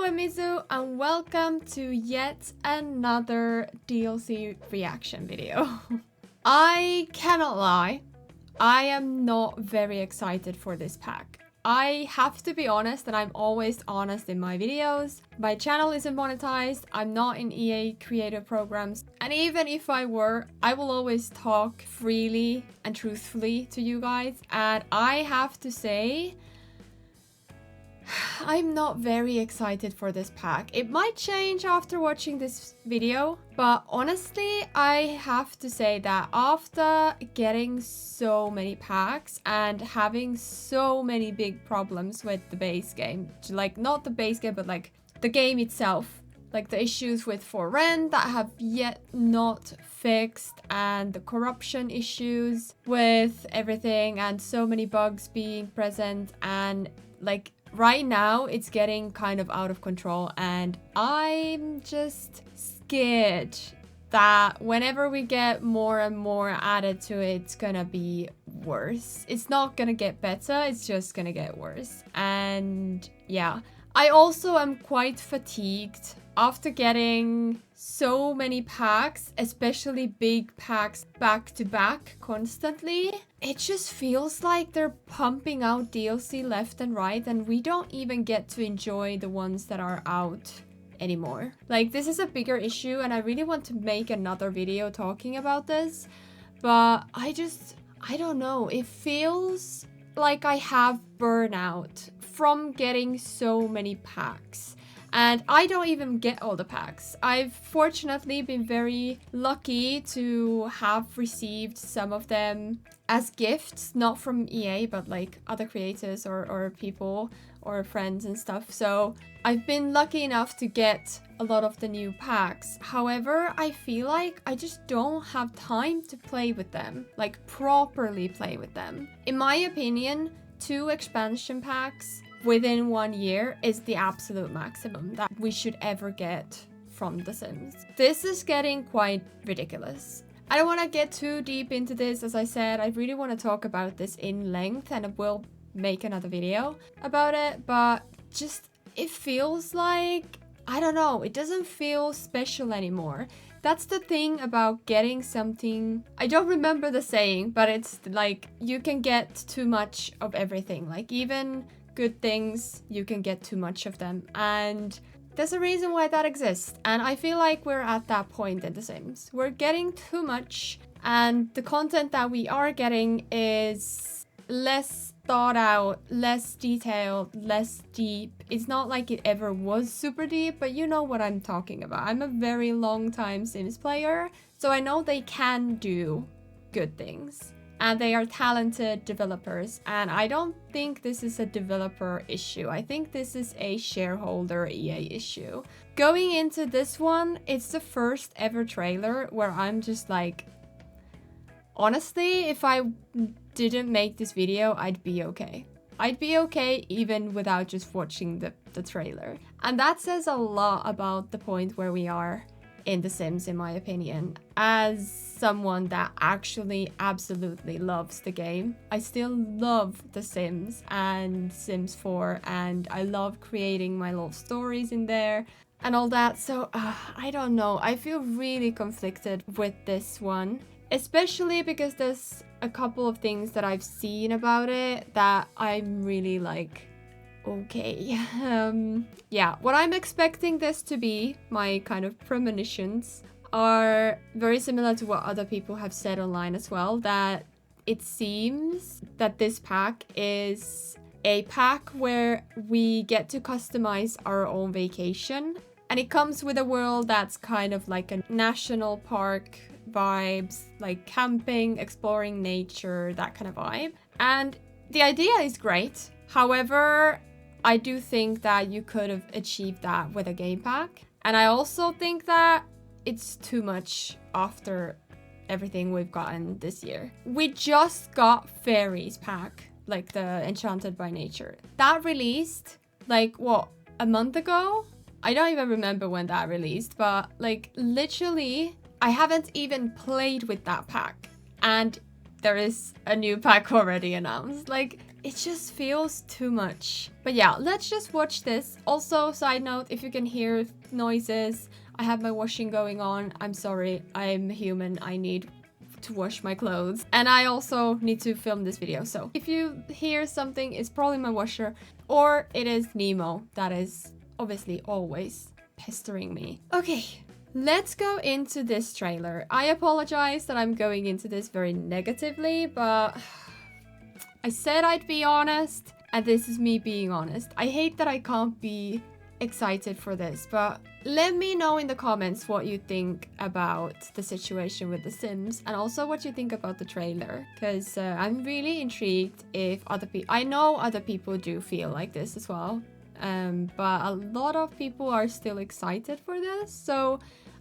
Hello, I'm Izu, and welcome to yet another DLC reaction video. I cannot lie, I am not very excited for this pack. I have to be honest, and I'm always honest in my videos. My channel isn't monetized, I'm not in EA creative programs, and even if I were, I will always talk freely and truthfully to you guys, and I have to say, I'm not very excited for this pack. It might change after watching this video, but honestly, I have to say that after getting so many packs and having so many big problems with the base game, like not the base game, but like the game itself, like the issues with For Rent that have yet not fixed, and the corruption issues with everything, and so many bugs being present, and like right now it's getting kind of out of control, and I'm just scared that whenever we get more and more added to it, it's gonna be worse. It's not gonna get better, it's just gonna get worse. And yeah, I also am quite fatigued after getting so many packs, especially big packs back to back constantly. It just feels like they're pumping out DLC left and right, and we don't even get to enjoy the ones that are out anymore. Like, this is a bigger issue, and I really want to make another video talking about this, but I don't know. It feels like I have burnout from getting so many packs. And I don't even get all the packs. I've fortunately been very lucky to have received some of them as gifts, not from EA, but like other creators or people or friends and stuff. So I've been lucky enough to get a lot of the new packs. However, I feel like I just don't have time to play with them, like properly play with them. In my opinion, 2 expansion packs within 1 year is the absolute maximum that we should ever get from The Sims. This is getting quite ridiculous. I don't want to get too deep into this. As I said, I really want to talk about this in length, and I will make another video about it, but just it feels like, I don't know, it doesn't feel special anymore. That's the thing about getting something, I don't remember the saying, but it's like you can get too much of everything. Like even good things, you can get too much of them, and there's a reason why that exists. And I feel like we're at that point in The Sims. We're getting too much, and the content that we are getting is less thought out, less detailed, less deep. It's not like it ever was super deep, but you know what I'm talking about. I'm a very long time Sims player, so I know they can do good things. And they are talented developers, and I don't think this is a developer issue. I think this is a shareholder EA issue. Going into this one, it's the first ever trailer where I'm just like, honestly, if I didn't make this video, I'd be okay. I'd be okay even without just watching the trailer. And that says a lot about the point where we are in The Sims, in my opinion. As someone that actually absolutely loves the game, I still love The Sims and Sims 4, and I love creating my little stories in there and all that. So I don't know, I feel really conflicted with this one, especially because there's a couple of things that I've seen about it that I'm really like, okay. Yeah, what I'm expecting this to be, my kind of premonitions, are very similar to what other people have said online as well, that it seems that this pack is a pack where we get to customize our own vacation, and it comes with a world that's kind of like a national park vibes, like camping, exploring nature, that kind of vibe. And the idea is great. However, I do think that you could have achieved that with a game pack. And I also think that it's too much after everything we've gotten this year. We just got Fairies pack, like the Enchanted by Nature. That released like, what, a month ago? I don't even remember when that released, but like literally, I haven't even played with that pack. And there is a new pack already announced. Like, it just feels too much. But yeah, let's just watch this. Also, side note, if you can hear noises, I have my washing going on. I'm sorry, I'm human. I need to wash my clothes. And I also need to film this video. So if you hear something, it's probably my washer, or it is Nemo that is obviously always pestering me. Okay, let's go into this trailer. I apologize that I'm going into this very negatively, but I said I'd be honest, and this is me being honest. I hate that I can't be excited for this, but let me know in the comments what you think about the situation with The Sims, and also what you think about the trailer, because I'm really intrigued if other people... I know other people do feel like this as well, but a lot of people are still excited for this, so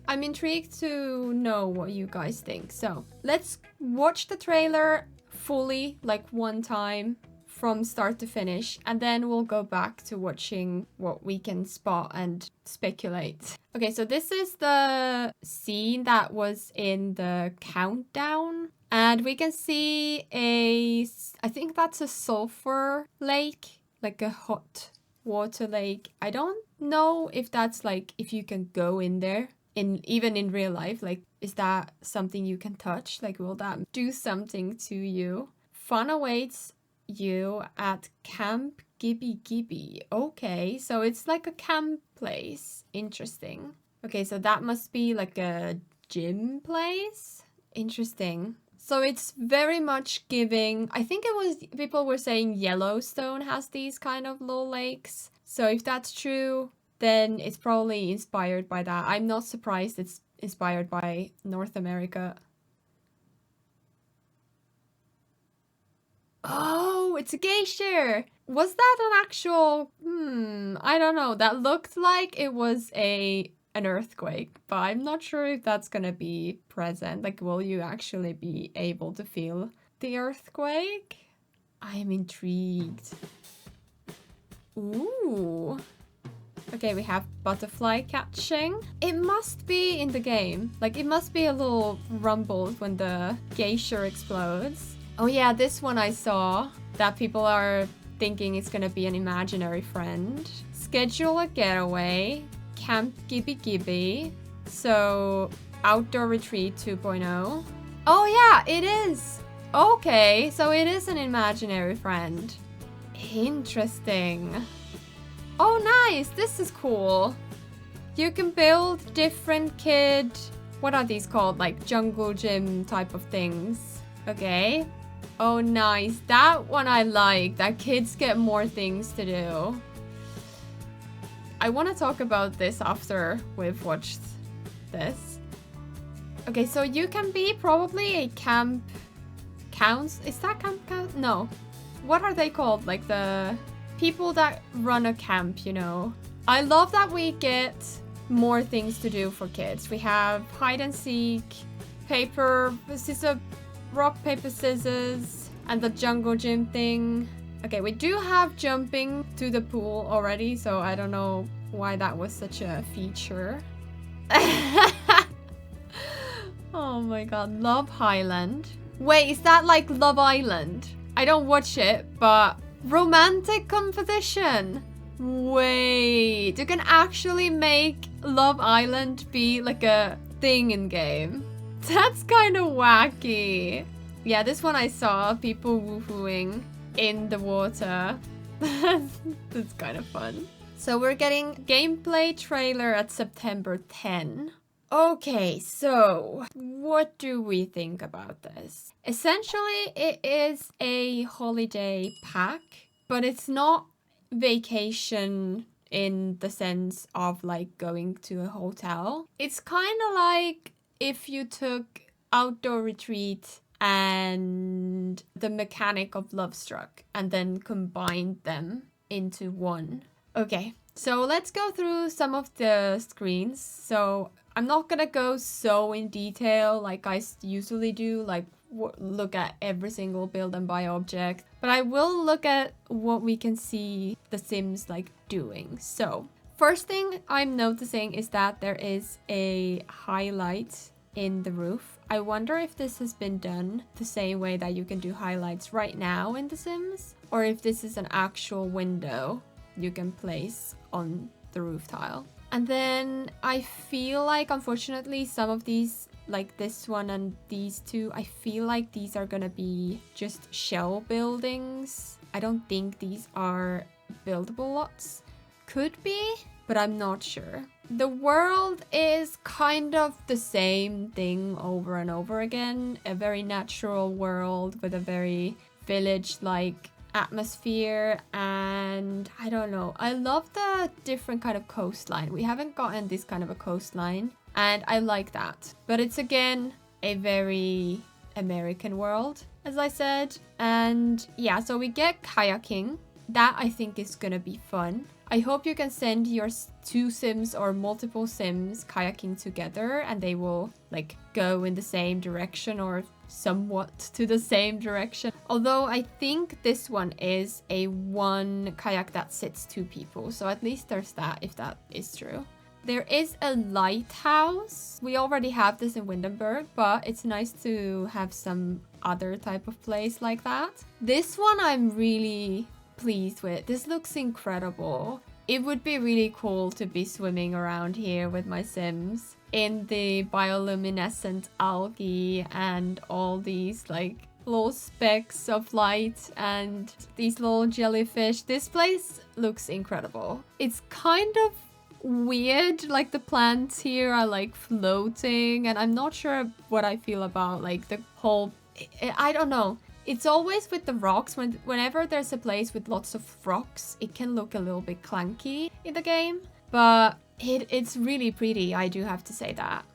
I'm intrigued to know what you guys think. So let's watch the trailer fully, like one time, from start to finish, and then we'll go back to watching what we can spot and speculate. Okay, so this is the scene that was in the countdown, and we can see I think that's a sulfur lake, like a hot water lake. I don't know if that's like, if you can go in there, even in real life, like, is that something you can touch? Like, will that do something to you? Fun awaits you at Camp Gibby Gibby. Okay, so it's like a camp place. Interesting. Okay, so that must be like a gym place. Interesting. So it's very much giving, I think it was, people were saying Yellowstone has these kind of little lakes. So if that's true, then it's probably inspired by that. I'm not surprised it's inspired by North America. Oh, it's a geisha! Was that an actual... I don't know. That looked like it was an earthquake, but I'm not sure if that's gonna be present. Like, will you actually be able to feel the earthquake? I am intrigued. Ooh. Okay, we have butterfly catching. It must be in the game. Like, it must be a little rumble when the geisha explodes. Oh yeah, this one I saw that people are thinking it's gonna be an imaginary friend. Schedule a getaway. Camp Gibby Gibby. So, outdoor retreat 2.0. Oh yeah, it is. Okay, so it is an imaginary friend. Interesting. Oh, nice. This is cool. You can build different kid... What are these called? Like jungle gym type of things. Okay. Oh, nice. That one I like. That kids get more things to do. I want to talk about this after we've watched this. Okay, so you can be probably a camp... Counts? Is that camp count? No. What are they called? Like the... people that run a camp, you know. I love that we get more things to do for kids. We have hide and seek, rock, paper, scissors, and the jungle gym thing. Okay, we do have jumping to the pool already, so I don't know why that was such a feature. Oh my god, Love Highland. Wait, is that like Love Island? I don't watch it, but... Romantic competition. Wait, you can actually make Love Island be like a thing in game. That's kind of wacky. Yeah, this one I saw people woohooing in the water. That's kind of fun. So we're getting gameplay trailer at September 10. Okay, so what do we think about this? Essentially, it is a holiday pack, but it's not vacation in the sense of like going to a hotel. It's kind of like if you took Outdoor Retreat and the mechanic of Love Struck and then combined them into one. Okay, so let's go through some of the screens. So I'm not gonna go so in detail like I usually do, like look at every single build and buy object, but I will look at what we can see the Sims like doing. So first thing I'm noticing is that there is a highlight in the roof. I wonder if this has been done the same way that you can do highlights right now in The Sims, or if this is an actual window you can place on the roof tile. And then I feel like, unfortunately, some of these, like this one and these two, I feel like these are gonna be just shell buildings. I don't think these are buildable lots. Could be, but I'm not sure. The world is kind of the same thing over and over again. A very natural world with a very village-like atmosphere, and I don't know, I love the different kind of coastline. We haven't gotten this kind of a coastline, and I like that, but it's again a very American world, as I said. And yeah, so we get kayaking. That I think is gonna be fun. I hope you can send your two Sims or multiple Sims kayaking together and they will like go in the same direction or somewhat to the same direction. Although I think this one is a one kayak that sits two people. So at least there's that, if that is true. There is a lighthouse. We already have this in Windenburg, but it's nice to have some other type of place like that. This one I'm really pleased with. This looks incredible. It would be really cool to be swimming around here with my Sims in the bioluminescent algae and all these like little specks of light and these little jellyfish. This place looks incredible. It's kind of weird, like the plants here are like floating, and I'm not sure what I feel about like the whole, I don't know. It's always with the rocks. Whenever there's a place with lots of rocks, it can look a little bit clunky in the game. But it's really pretty, I do have to say that.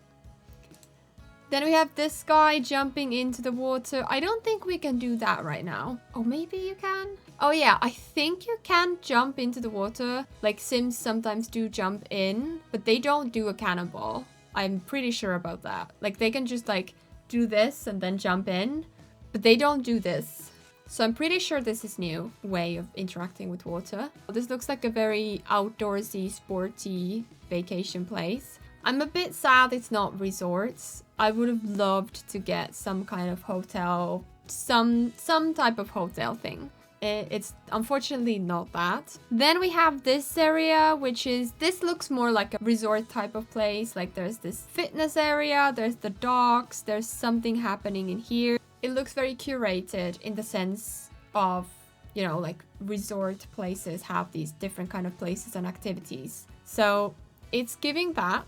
Then we have this guy jumping into the water. I don't think we can do that right now. Oh, maybe you can? Oh yeah, I think you can jump into the water. Like Sims sometimes do jump in, but they don't do a cannonball. I'm pretty sure about that. Like they can just like do this and then jump in. But they don't do this. So I'm pretty sure this is new way of interacting with water. This looks like a very outdoorsy, sporty vacation place. I'm a bit sad it's not resorts. I would have loved to get some kind of hotel, some type of hotel thing. It's unfortunately not that. Then we have this area, which is, this looks more like a resort type of place. Like there's this fitness area, there's the docks, there's something happening in here. It looks very curated in the sense of, you know, like resort places have these different kind of places and activities. So it's giving that.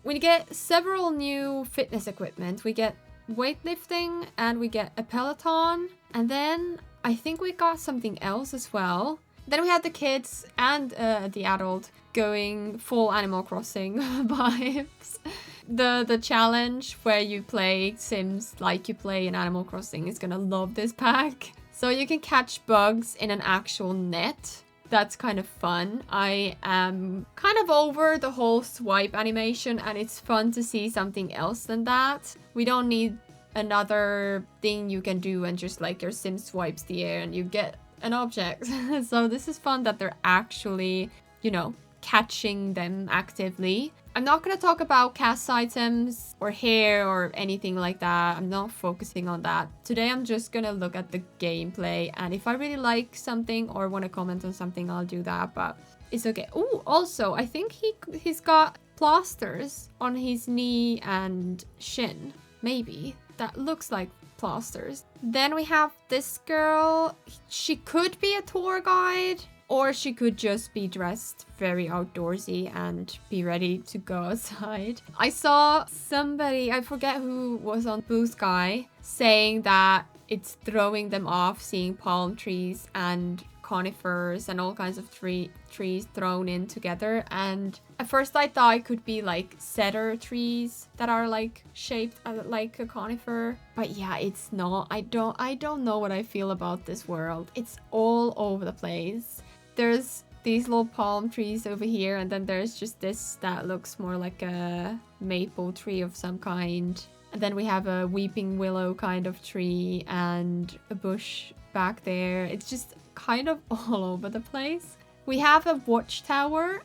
We get several new fitness equipment. We get weightlifting and we get a Peloton. And then I think we got something else as well. Then we had the kids and the adult going full Animal Crossing vibes. The challenge where you play Sims like you play in Animal Crossing is gonna love this pack. So you can catch bugs in an actual net. That's kind of fun. I am kind of over the whole swipe animation, and it's fun to see something else than that. We don't need another thing you can do and just like your Sim swipes the air and you get an object. So this is fun that they're actually, you know, catching them actively. I'm not going to talk about cast items or hair or anything like that. I'm not focusing on that. Today I'm just going to look at the gameplay, and if I really like something or want to comment on something, I'll do that, but it's okay. Oh, also, I think he's got plasters on his knee and shin. Maybe. That looks like plasters. Then we have this girl. She could be a tour guide, or she could just be dressed very outdoorsy and be ready to go outside. I saw somebody, I forget who was on Blue Sky, saying that it's throwing them off seeing palm trees and conifers and all kinds of trees thrown in together. And at first I thought it could be like cedar trees that are like shaped like a conifer, but yeah, it's not. I don't know what I feel about this world. It's all over the place. There's these little palm trees over here, and then there's just this that looks more like a maple tree of some kind. And then we have a weeping willow kind of tree and a bush back there. It's just kind of all over the place. We have a watchtower.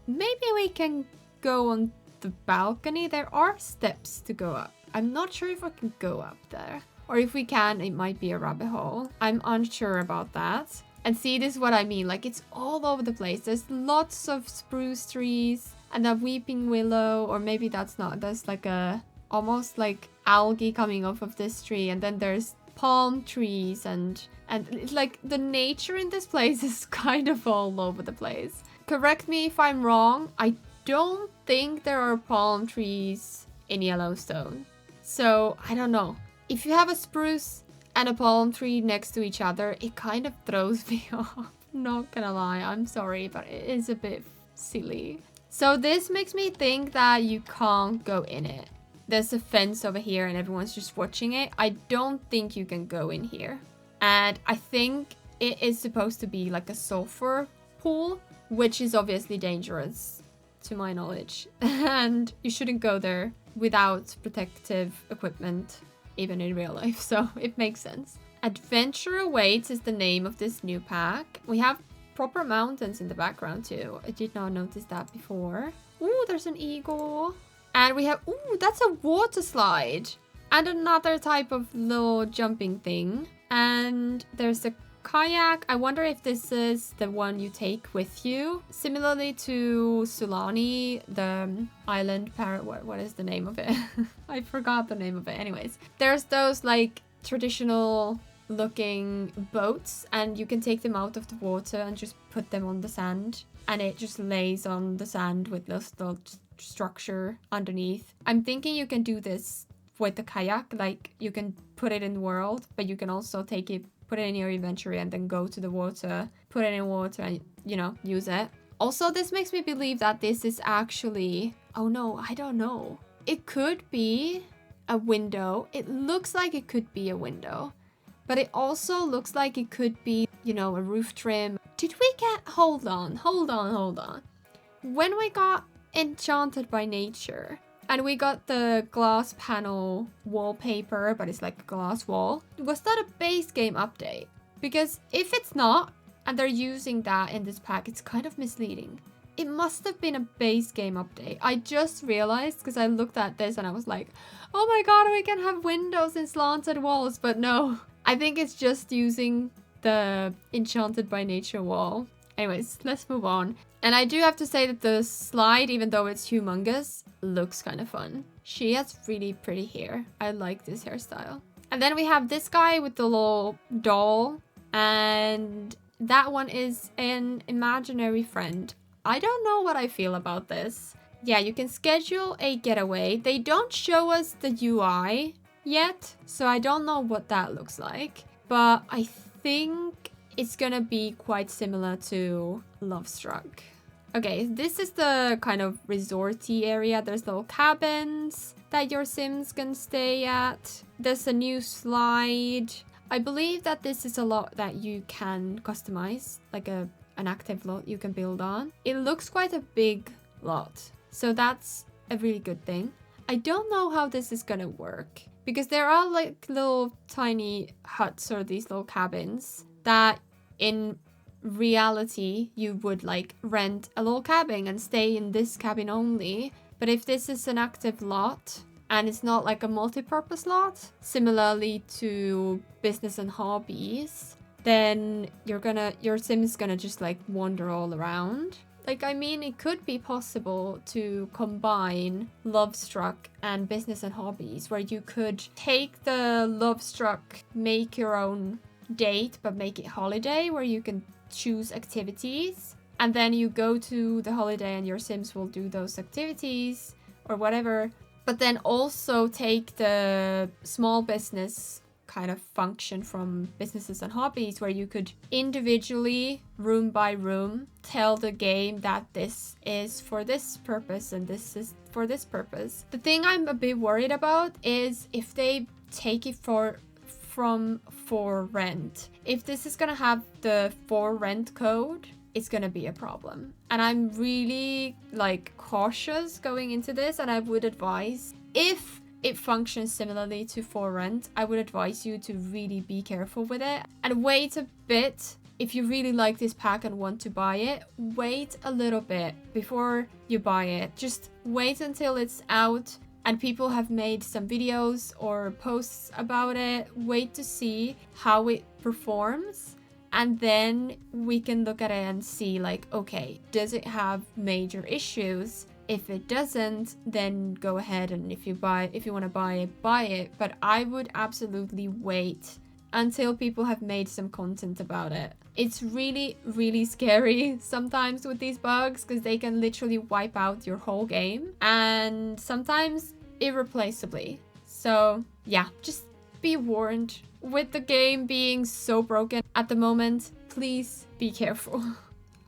Maybe we can go on the balcony, there are steps to go up. I'm not sure if I can go up there. Or if we can, it might be a rabbit hole. I'm unsure about that. And see, this is what I mean. Like, it's all over the place. There's lots of spruce trees and a weeping willow. Or maybe that's not. There's like a almost like algae coming off of this tree. And then there's palm trees. And it's like the nature in this place is kind of all over the place. Correct me if I'm wrong. I don't think there are palm trees in Yellowstone. So, I don't know. If you have a spruce and a palm tree next to each other, it kind of throws me off. Not gonna lie, I'm sorry, but it is a bit silly. So this makes me think that you can't go in it. There's a fence over here and everyone's just watching it. I don't think you can go in here. And I think it is supposed to be like a sulfur pool, which is obviously dangerous to my knowledge. And you shouldn't go there without protective equipment, even in real life, so it makes sense. Adventure Awaits is the name of this new pack. We have proper mountains in the background too. I did not notice that before. Ooh, there's an eagle. And we have, ooh, that's a water slide. And another type of little jumping thing. And there's a kayak. I wonder if this is the one you take with you. Similarly to Sulani, the island parrot. What is the name of it? I forgot the name of it. Anyways, there's those like traditional looking boats and you can take them out of the water and just put them on the sand. And it just lays on the sand with this little structure underneath. I'm thinking you can do this with the kayak. Like you can put it in the world, but you can also take it, put it in your inventory and then go to the water, put it in water and, you know, use it. Also, this makes me believe that this is actually, oh no, I don't know. It could be a window. It looks like it could be a window, but it also looks like it could be, you know, a roof trim. Did we get, hold on. When we got Enchanted by Nature, and we got the glass panel wallpaper, but it's like a glass wall. Was that a base game update? Because if it's not, and they're using that in this pack, it's kind of misleading. It must have been a base game update. I just realized because I looked at this and I was like, oh my god, we can have windows and slanted walls. But no, I think it's just using the Enchanted by Nature wall. Anyways, let's move on. And I do have to say that the slide, even though it's humongous, looks kind of fun. She has really pretty hair. I like this hairstyle. And then we have this guy with the little doll. And that one is an imaginary friend. I don't know what I feel about this. Yeah, you can schedule a getaway. They don't show us the UI yet, so I don't know what that looks like. But I think it's gonna be quite similar to Lovestruck. Okay, this is the kind of resorty area. There's little cabins that your Sims can stay at. There's a new slide. I believe that this is a lot that you can customize, like an active lot you can build on. It looks quite a big lot, so that's a really good thing. I don't know how this is gonna work, because there are like little tiny huts or these little cabins that in reality you would like rent a little cabin and stay in this cabin only. But if this is an active lot and it's not like a multi-purpose lot, similarly to business and hobbies, then your sim is gonna just like wander all around. Like, I mean, it could be possible to combine Lovestruck and business and hobbies, where you could take the Lovestruck, make your own date, but make it holiday, where you can choose activities. And then you go to the holiday and your Sims will do those activities or whatever. But then also take the small business kind of function from businesses and hobbies, where you could individually, room by room, tell the game that this is for this purpose and this is for this purpose. The thing I'm a bit worried about is if they take it for rent. If this is gonna have the for rent code, it's gonna be a problem. And I'm really like cautious going into this, and I would advise, if it functions similarly to for rent, I would advise you to really be careful with it and wait a bit if you really like this pack and want to buy it, wait a little bit before you buy it. Just wait until it's out and people have made some videos or posts about it. Wait to see how it performs. And then we can look at it and see like, okay, does it have major issues? If it doesn't, then go ahead, and if you want to buy it, buy it. But I would absolutely wait until people have made some content about it. It's really, really scary sometimes with these bugs because they can literally wipe out your whole game, and sometimes irreplaceably. So yeah, just be warned. With the game being so broken at the moment, please be careful.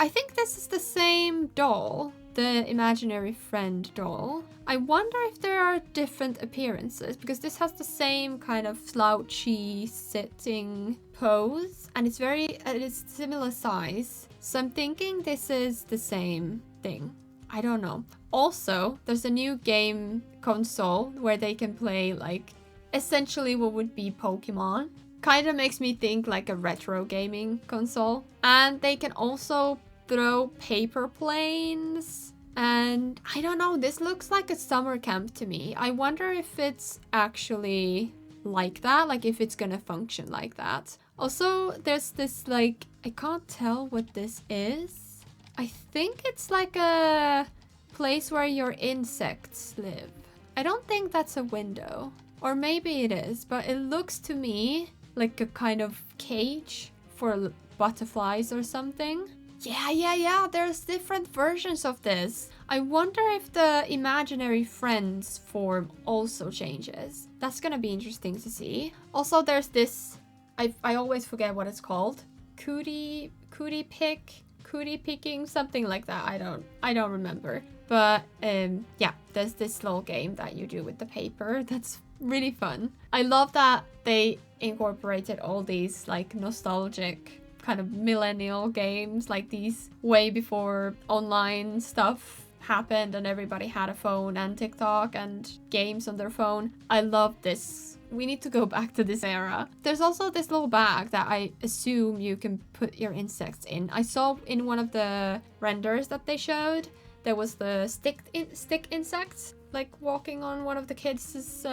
I think this is the same doll, the imaginary friend doll. I wonder if there are different appearances, because this has the same kind of slouchy sitting pose, and it's similar size. So I'm thinking this is the same thing. I don't know. Also, there's a new game console where they can play like essentially what would be Pokemon. Kind of makes me think like a retro gaming console. And they can also throw paper planes, and I don't know, this looks like a summer camp to me. I wonder if it's actually like that, like if it's gonna function like that. Also, there's this like, I can't tell what this is. I think it's like a place where your insects live. I don't think that's a window, or maybe it is, but it looks to me like a kind of cage for butterflies or something. Yeah, there's different versions of this. I wonder if the imaginary friends form also changes. That's gonna be interesting to see. Also, there's this, I always forget what it's called. Cootie picking, something like that. I don't remember. But yeah, there's this little game that you do with the paper that's really fun. I love that they incorporated all these like nostalgic kind of millennial games, like these way before online stuff happened and everybody had a phone and TikTok and games on their phone. I love this. We need to go back to this era. There's also this little bag that I assume you can put your insects in. I saw in one of the renders that they showed, there was the stick insects like walking on one of the kids'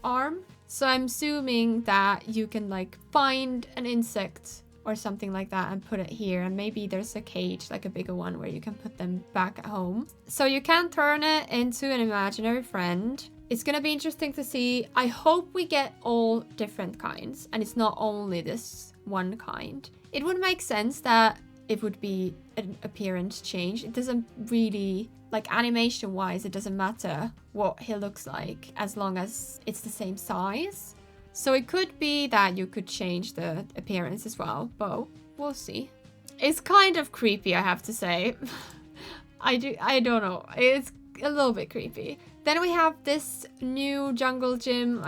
arm. So I'm assuming that you can like find an insect or something like that and put it here, and maybe there's a cage, like a bigger one, where you can put them back at home. So you can turn it into an imaginary friend. It's gonna be interesting to see. I hope we get all different kinds and it's not only this one kind. It would make sense that it would be an appearance change. It doesn't really, like animation wise, it doesn't matter what he looks like as long as it's the same size. So it could be that you could change the appearance as well, but we'll see. It's kind of creepy, I have to say. I don't know. It's a little bit creepy. Then we have this new jungle gym.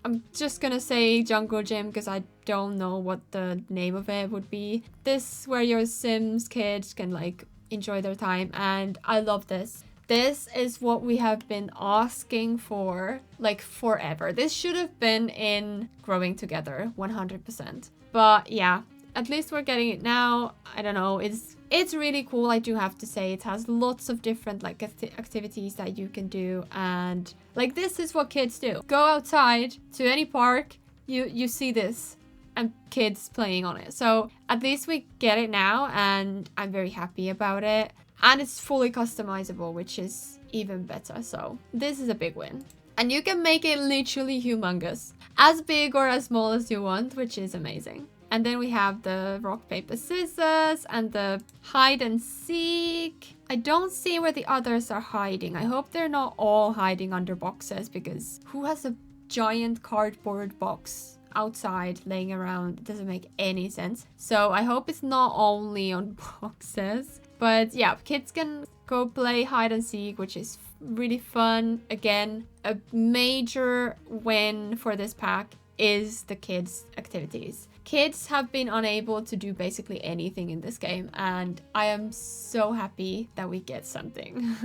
I'm just gonna say jungle gym because I don't know what the name of it would be. This where your Sims kids can like enjoy their time, and I love this. This is what we have been asking for like forever. This should have been in Growing Together 100%. But yeah, at least we're getting it now. I don't know, it's really cool. I do have to say it has lots of different like activities that you can do, and like this is what kids do. Go outside to any park, you see this and kids playing on it. So at least we get it now, and I'm very happy about it. And it's fully customizable, which is even better. So this is a big win. And you can make it literally humongous. As big or as small as you want, which is amazing. And then we have the rock, paper, scissors and the hide and seek. I don't see where the others are hiding. I hope they're not all hiding under boxes, because who has a giant cardboard box outside laying around? It doesn't make any sense. So I hope it's not only on boxes. But yeah, kids can go play hide and seek, which is really fun. Again, a major win for this pack is the kids' activities. Kids have been unable to do basically anything in this game, and I am so happy that we get something.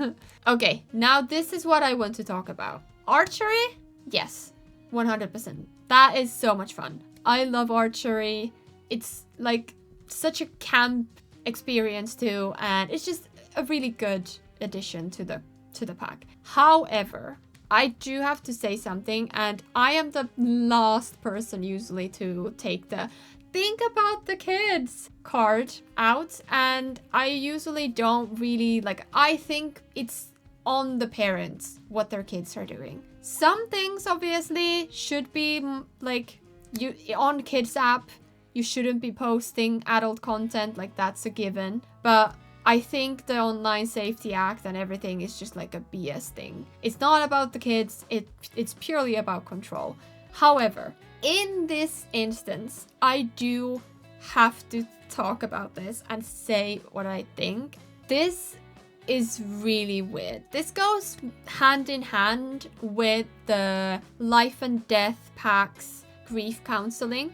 Okay, now this is what I want to talk about. Archery? Yes, 100%. That is so much fun. I love archery. It's like such a camp experience too, and it's just a really good addition to the pack. However, I do have to say something, and I am the last person usually to take the think about the kids card out, and I usually don't really like, I think it's on the parents what their kids are doing. Some things obviously should be like, you on kids app you shouldn't be posting adult content, like that's a given, but I think the Online Safety Act and everything is just like a BS thing. It's not about the kids, it's purely about control. However, in this instance, I do have to talk about this and say what I think. This is really weird. This goes hand in hand with the life and death packs grief counseling.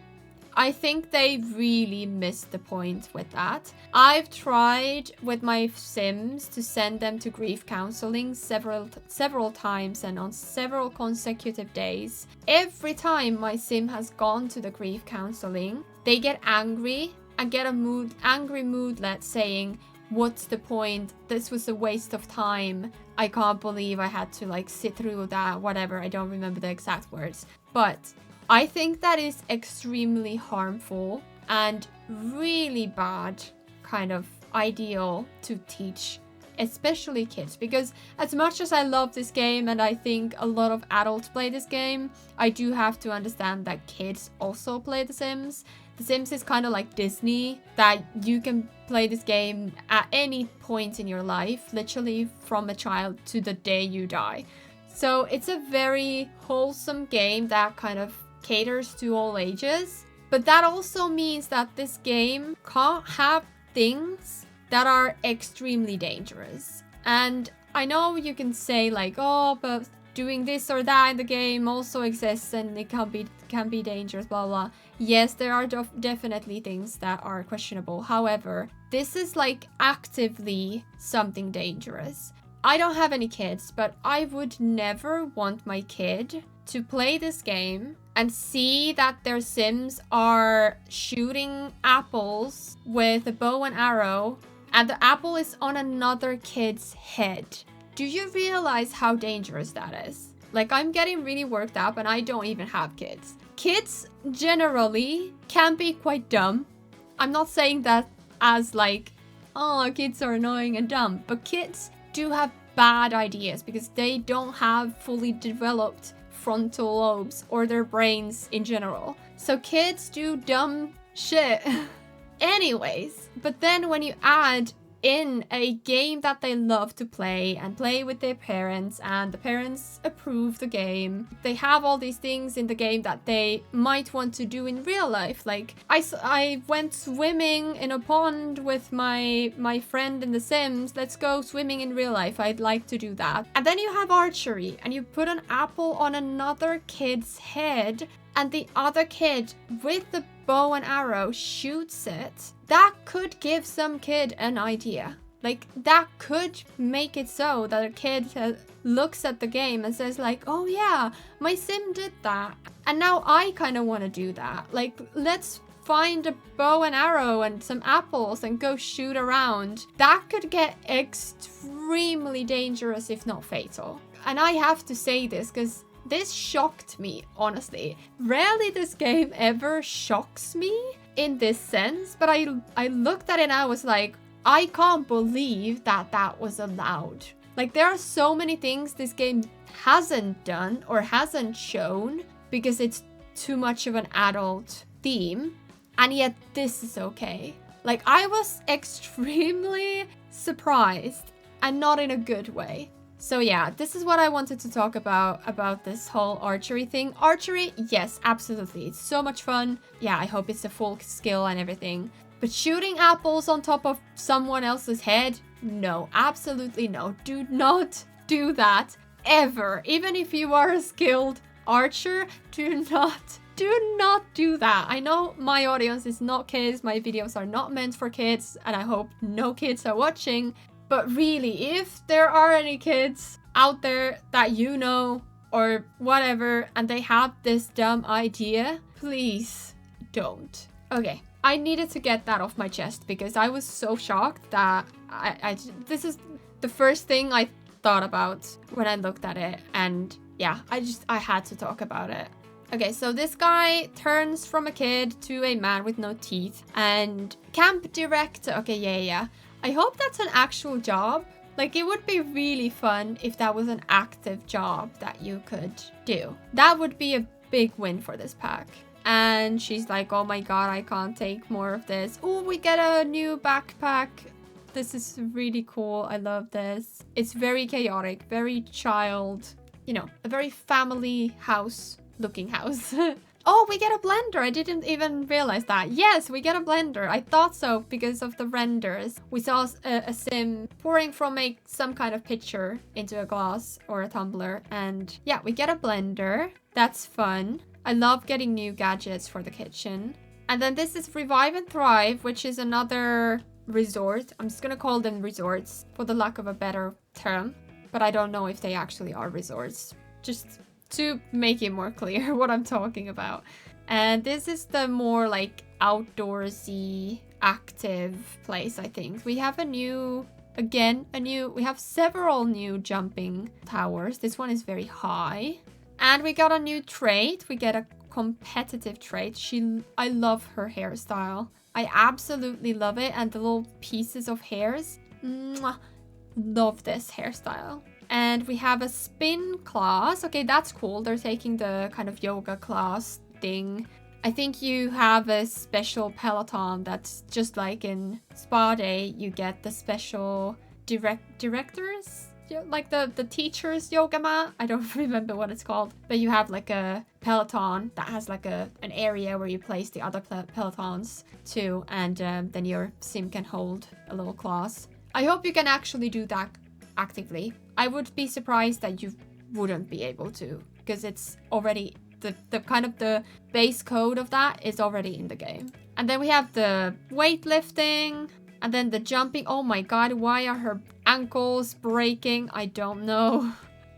I think they really missed the point with that. I've tried with my Sims to send them to grief counseling several times and on several consecutive days. Every time my Sim has gone to the grief counseling, they get angry and get a angry moodlet saying, "What's the point? This was a waste of time. I can't believe I had to like sit through that," whatever. I don't remember the exact words. But I think that is extremely harmful and really bad kind of ideal to teach, especially kids, because as much as I love this game and I think a lot of adults play this game, I do have to understand that kids also play The Sims. The Sims is kind of like Disney, that you can play this game at any point in your life, literally from a child to the day you die. So it's a very wholesome game that kind of caters to all ages, but that also means that this game can't have things that are extremely dangerous. And I know you can say like, oh, but doing this or that in the game also exists and it can be dangerous, blah blah. Yes, there are definitely things that are questionable. However, this is like actively something dangerous. I don't have any kids, but I would never want my kid to play this game and see that their Sims are shooting apples with a bow and arrow, and the apple is on another kid's head. Do you realize how dangerous that is? Like, I'm getting really worked up and I don't even have kids. Kids generally can be quite dumb. I'm not saying that as like, oh, kids are annoying and dumb, but kids do have bad ideas because they don't have fully developed frontal lobes or their brains in general. So kids do dumb shit. Anyways, but then when you add in a game that they love to play and play with their parents, and the parents approve the game, they have all these things in the game that they might want to do in real life. Like I went swimming in a pond with my friend in The Sims. Let's go swimming in real life. I'd like to do that. And then you have archery and you put an apple on another kid's head and the other kid with the bow and arrow shoots it. That could give some kid an idea. Like, that could make it so that a kid looks at the game and says like, oh yeah, my Sim did that. And now I kind of want to do that. Like, let's find a bow and arrow and some apples and go shoot around. That could get extremely dangerous, if not fatal. And I have to say this because this shocked me, honestly. Rarely this game ever shocks me in this sense, but I looked at it and I was like, I can't believe that that was allowed. Like, there are so many things this game hasn't done or hasn't shown because it's too much of an adult theme, and yet this is okay. Like, I was extremely surprised, and not in a good way. So yeah, this is what I wanted to talk about this whole archery thing. Archery, yes, absolutely. It's so much fun. Yeah, I hope it's a full skill and everything. But shooting apples on top of someone else's head? No, absolutely no. Do not do that ever. Even if you are a skilled archer, do not do that. I know my audience is not kids. My videos are not meant for kids, and I hope no kids are watching. But really, if there are any kids out there that you know or whatever, and they have this dumb idea, please don't. Okay, I needed to get that off my chest because I was so shocked that this is the first thing I thought about when I looked at it. And yeah, I had to talk about it. Okay, so this guy turns from a kid to a man with no teeth. And camp director. Okay, yeah. I hope that's an actual job. Like, it would be really fun if that was an active job that you could do. That would be a big win for this pack. And she's like, oh my god, I can't take more of this. Oh, we get a new backpack. This is really cool. I love this. It's very chaotic, very child, you know, a very family house looking house. Oh, we get a blender. I didn't even realize that. Yes, we get a blender. I thought so because of the renders. We saw a sim pouring from some kind of pitcher into a glass or a tumbler. And yeah, we get a blender. That's fun. I love getting new gadgets for the kitchen. And then this is Revive and Thrive, which is another resort. I'm just gonna call them resorts for the lack of a better term. But I don't know if they actually are resorts. Just to make it more clear what I'm talking about. And this is the more like outdoorsy, active place, I think. We have we have several new jumping towers. This one is very high. And we got a new trait. We get a competitive trait. I love her hairstyle. I absolutely love it. And the little pieces of hairs. Mwah, love this hairstyle. And we have a spin class. Okay, that's cool. They're taking the kind of yoga class thing. I think you have a special Peloton that's just like in Spa Day. You get the special directors, like the teacher's yoga mat. I don't remember what it's called. But you have like a Peloton that has like an area where you place the other Pelotons too. And then your sim can hold a little class. I hope you can actually do that actively. I would be surprised that you wouldn't be able to, because it's already the kind of the base code of that is already in the game. And then we have the weightlifting and then the jumping. Oh my god, why are her ankles breaking? I don't know.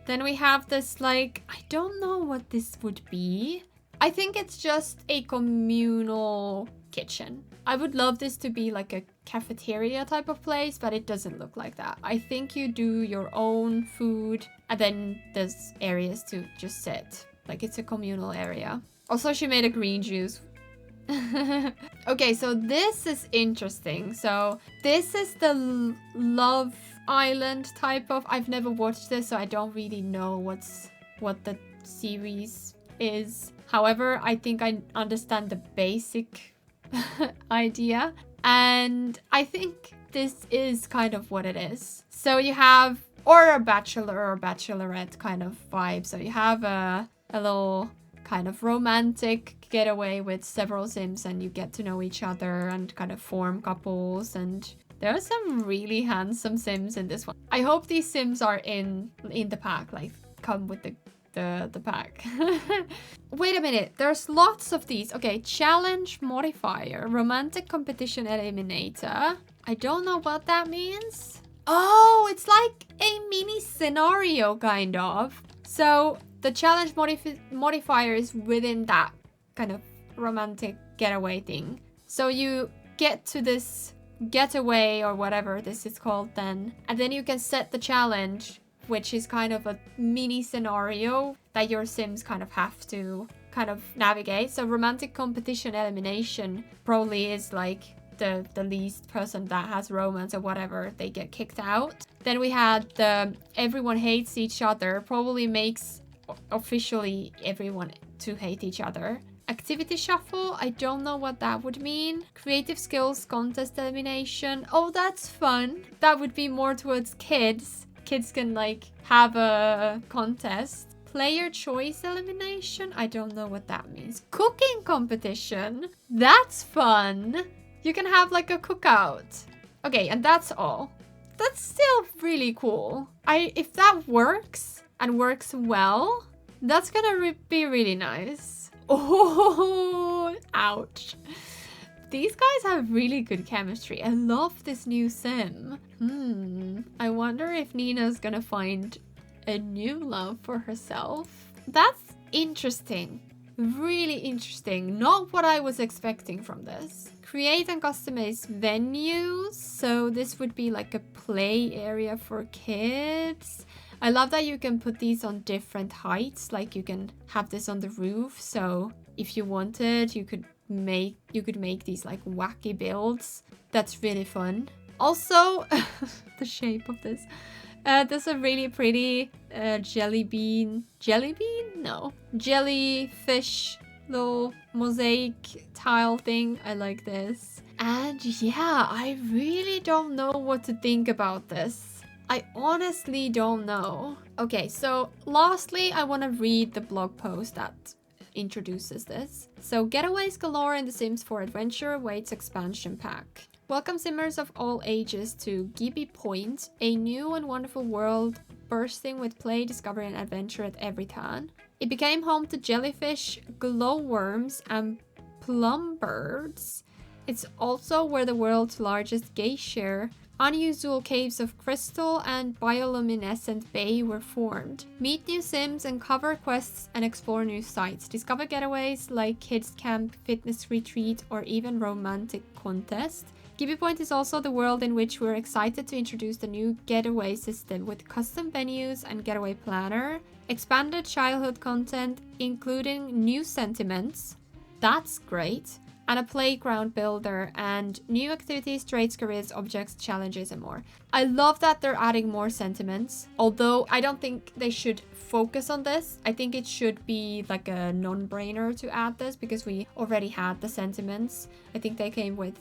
Then we have this, like, I don't know what this would be. I think it's just a communal kitchen. I would love this to be like a cafeteria type of place, but it doesn't look like that. I think you do your own food and then there's areas to just sit. Like, it's a communal area. Also, she made a green juice. Okay, so this is interesting. So this is the Love Island type of... I've never watched this, so I don't really know what the series is. However, I think I understand the basic idea. And I think this is kind of what it is. So you have... Or a bachelor or bachelorette kind of vibe. So you have a little kind of romantic getaway with several sims and you get to know each other and kind of form couples. And there are some really handsome sims in this one. I hope these sims are in the pack, like come with the pack. Wait a minute, there's lots of these. Okay, challenge modifier, romantic competition eliminator. I don't know what that means. Oh, it's like a mini scenario kind of. So the challenge modifier is within that kind of romantic getaway thing. So you get to this getaway or whatever this is called then, and then you can set the challenge, which is kind of a mini scenario that your sims kind of have to kind of navigate. So romantic competition elimination probably is like the least person that has romance or whatever, they get kicked out. Then we had the everyone hates each other, probably makes officially everyone to hate each other. Activity shuffle, I don't know what that would mean. Creative skills contest elimination. Oh, that's fun. That would be more towards kids. Kids can like have a contest. Player choice elimination, I don't know what that means. Cooking competition, that's fun. You can have like a cookout. Okay, and that's all. That's still really cool. If that works and works well, that's gonna be really nice. Oh, ouch. These guys have really good chemistry. I love this new sim. I wonder if Nina's gonna find a new love for herself. That's interesting. Really interesting. Not what I was expecting from this. Create and customize venues. So this would be like a play area for kids. I love that you can put these on different heights. Like you can have this on the roof. So if you wanted, you could make these like wacky builds. That's really fun. Also, the shape of this. There's a really pretty jellyfish little mosaic tile thing. I like this. And yeah, I really don't know what to think about this. I honestly don't know. Okay, so lastly, I want to read the blog post that introduces this. So, Getaways Galore in The Sims 4 Adventure awaits expansion pack. Welcome simmers of all ages to Gibby Point, a new and wonderful world bursting with play, discovery and adventure at every turn. It became home to jellyfish, glowworms and plumbirds. It's also where the world's largest geysher, unusual caves of crystal and bioluminescent bay were formed. Meet new sims, uncover quests and explore new sites. Discover getaways like kids camp, fitness retreat or even romantic contest. Gibby Point is also the world in which we're excited to introduce the new getaway system with custom venues and getaway planner, expanded childhood content including new sentiments, that's great, and a playground builder and new activities, traits, careers, objects, challenges and more. I love that they're adding more sentiments, although I don't think they should focus on this. I think it should be like a non-brainer to add this because we already had the sentiments. I think they came with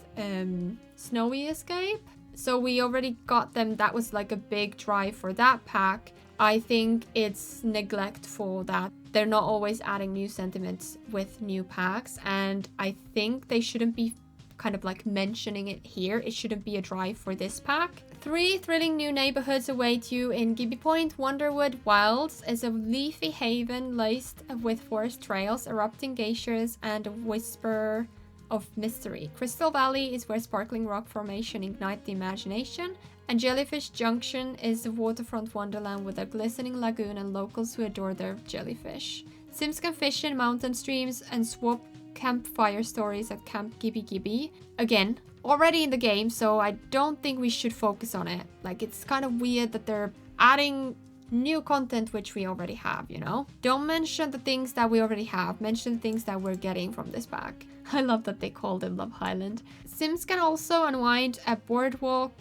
Snowy Escape. So we already got them. That was like a big drive for that pack. I think it's neglectful that they're not always adding new sentiments with new packs. And I think they shouldn't be kind of like mentioning it here. It shouldn't be a drive for this pack. 3 thrilling new neighborhoods await you in Gibby Point. Wonderwood Wilds is a leafy haven laced with forest trails, erupting geysers, and a whisper of mystery. Crystal Valley is where sparkling rock formation ignite the imagination, and Jellyfish Junction is a waterfront wonderland with a glistening lagoon and locals who adore their jellyfish. Sims can fish in mountain streams and swap campfire stories at Camp Gibby Gibby. Again, already in the game, so I don't think we should focus on it. Like, it's kind of weird that they're adding new content which we already have, you know? Don't mention the things that we already have. Mention things that we're getting from this pack. I love that they called it Love Highland. Sims can also unwind at boardwalk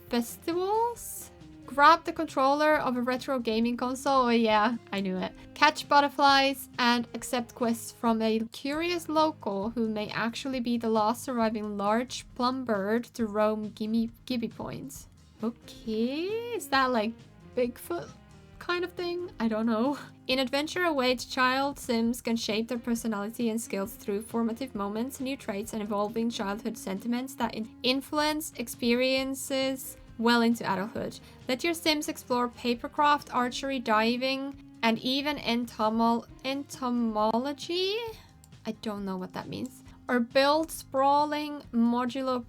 festivals. Grab the controller of a retro gaming console. Oh yeah, I knew it. Catch butterflies and accept quests from a curious local who may actually be the last surviving large plum bird to roam Gibby Point. Okay, is that like Bigfoot kind of thing? I don't know. In Adventure Awaits, child Sims can shape their personality and skills through formative moments, new traits, and evolving childhood sentiments that influence experiences well into adulthood. Let your Sims explore papercraft, archery, diving, and even entomology? I don't know what that means. Or build sprawling modular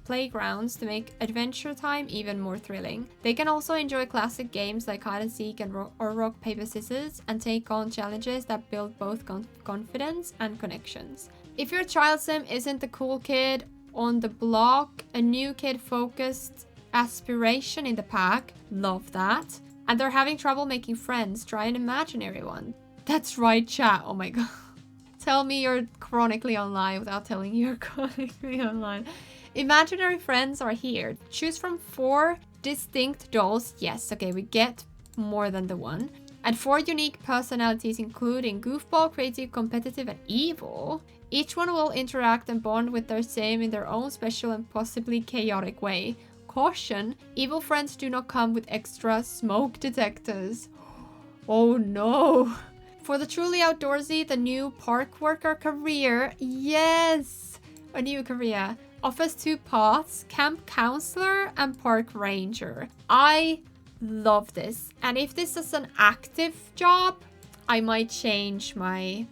playgrounds to make adventure time even more thrilling. They can also enjoy classic games like hide and seek or rock, paper, scissors and take on challenges that build both confidence and connections. If your child sim isn't the cool kid on the block, a new kid focused aspiration in the pack, love that. And they're having trouble making friends, try an imaginary one. That's right, chat. Oh my god. Tell me you're chronically online without telling you're chronically online. Imaginary friends are here. Choose from 4 distinct dolls. Yes, okay, we get more than the one. And 4 unique personalities, including goofball, creative, competitive, and evil. Each one will interact and bond with their sim in their own special and possibly chaotic way. Caution, evil friends do not come with extra smoke detectors. Oh no. For the truly outdoorsy, the new park worker career, yes, a new career, offers 2 paths, camp counselor and park ranger. I love this. And if this is an active job, I might change my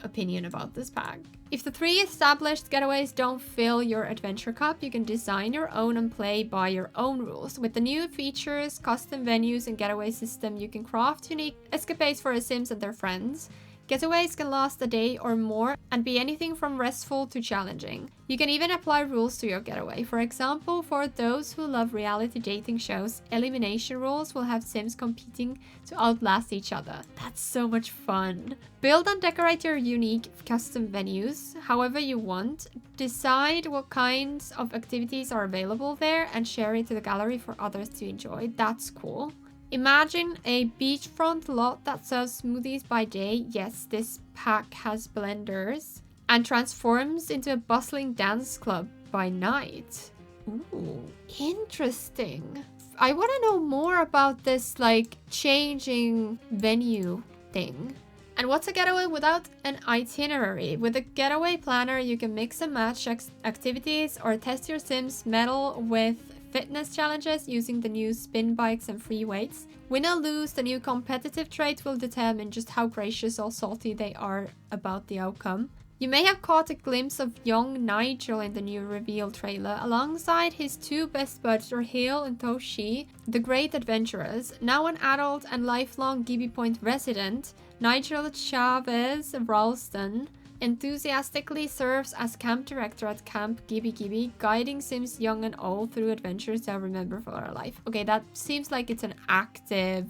opinion about this pack. If the 3 established getaways don't fill your adventure cup, you can design your own and play by your own rules. With the new features, custom venues, and getaway system, you can craft unique escapades for your Sims and their friends. Getaways can last a day or more and be anything from restful to challenging. You can even apply rules to your getaway. For example, for those who love reality dating shows, elimination rules will have Sims competing to outlast each other. That's so much fun. Build and decorate your unique custom venues however you want. Decide what kinds of activities are available there and share it to the gallery for others to enjoy. That's cool. Imagine a beachfront lot that serves smoothies by day. Yes, this pack has blenders. And transforms into a bustling dance club by night. Ooh, interesting. I want to know more about this, like, changing venue thing. And what's a getaway without an itinerary? With a getaway planner, you can mix and match activities or test your Sims mettle with fitness challenges using the new spin bikes and free weights. Win or lose, the new competitive trait will determine just how gracious or salty they are about the outcome. You may have caught a glimpse of young Nigel in the new reveal trailer, alongside his two best buds, Raheel and Toshi, the great adventurers. Now an adult and lifelong Gibby Point resident, Nigel Chavez Ralston enthusiastically serves as camp director at Camp Gibby Gibby, guiding Sims young and old through adventures they'll remember for their life. Okay, that seems like it's an active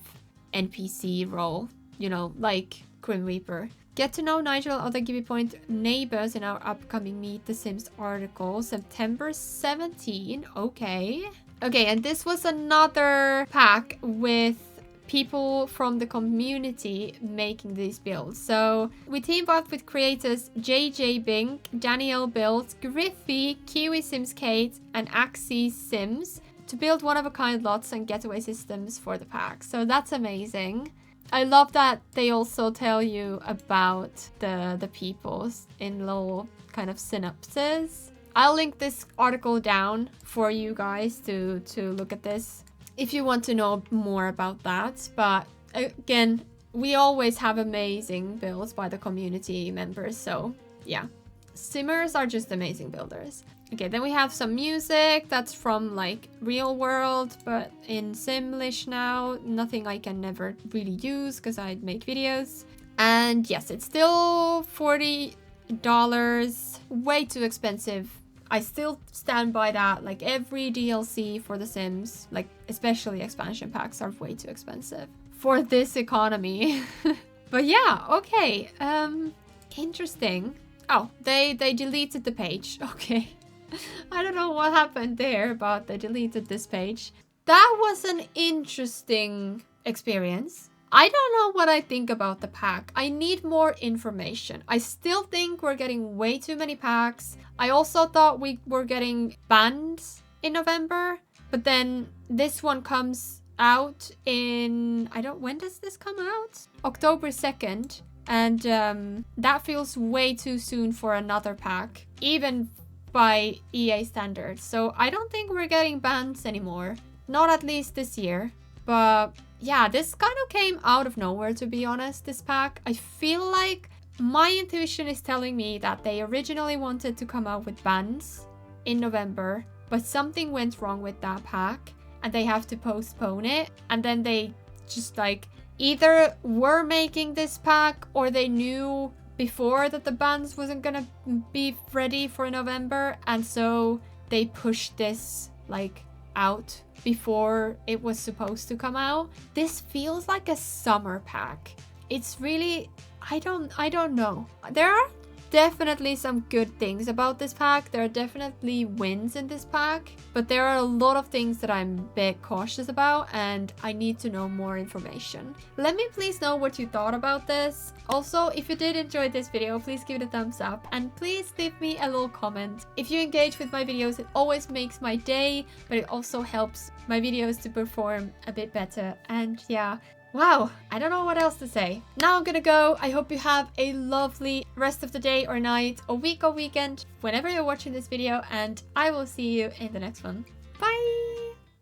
NPC role, you know, like Grim Reaper. Get to know Nigel and other Gibby Point neighbors in our upcoming Meet the Sims article, September 17. Okay, and this was another pack with people from the community making these builds. So we teamed up with creators JJ Bink, Danielle Build, Griffy, Kiwi Sims Kate, and Axie Sims to build one-of-a-kind lots and getaway systems for the pack. So that's amazing. I love that they also tell you about the peoples in little kind of synopsis. I'll link this article down for you guys to look at this if you want to know more about that. But again, we always have amazing builds by the community members. So yeah, Simmers are just amazing builders. Okay, then we have some music that's from like real world, but in Simlish now. Nothing I can never really use because I make videos. And yes, it's still $40. Way too expensive. I still stand by that. Like every DLC for The Sims, like especially expansion packs, are way too expensive for this economy. But yeah, okay. Interesting. Oh, they deleted the page. Okay. I don't know what happened there, but they deleted this page. That was an interesting experience. I don't know what I think about the pack. I need more information. I still think we're getting way too many packs. I also thought we were getting bands in November, but then this one comes out in, when does this come out? October 2nd. And that feels way too soon for another pack, even by EA standards. So I don't think we're getting bans anymore. Not at least this year. But yeah, this kind of came out of nowhere, to be honest, this pack. I feel like my intuition is telling me that they originally wanted to come out with bans in November, but something went wrong with that pack and they have to postpone it. And then they just like either were making this pack or they knew before that the bands wasn't gonna be ready for November, and so they pushed this like out before it was supposed to come out. This feels like a summer pack. It's really, I don't know. There are definitely some good things about this pack. There are definitely wins in this pack, but there are a lot of things that I'm a bit cautious about and I need to know more information. Let me please know what you thought about this. Also, if you did enjoy this video, please give it a thumbs up and please leave me a little comment. If you engage with my videos, it always makes my day, but it also helps my videos to perform a bit better. And yeah, wow, I don't know what else to say. Now I'm gonna go. I hope you have a lovely rest of the day or night or week or weekend whenever you're watching this video, and I will see you in the next one. Bye!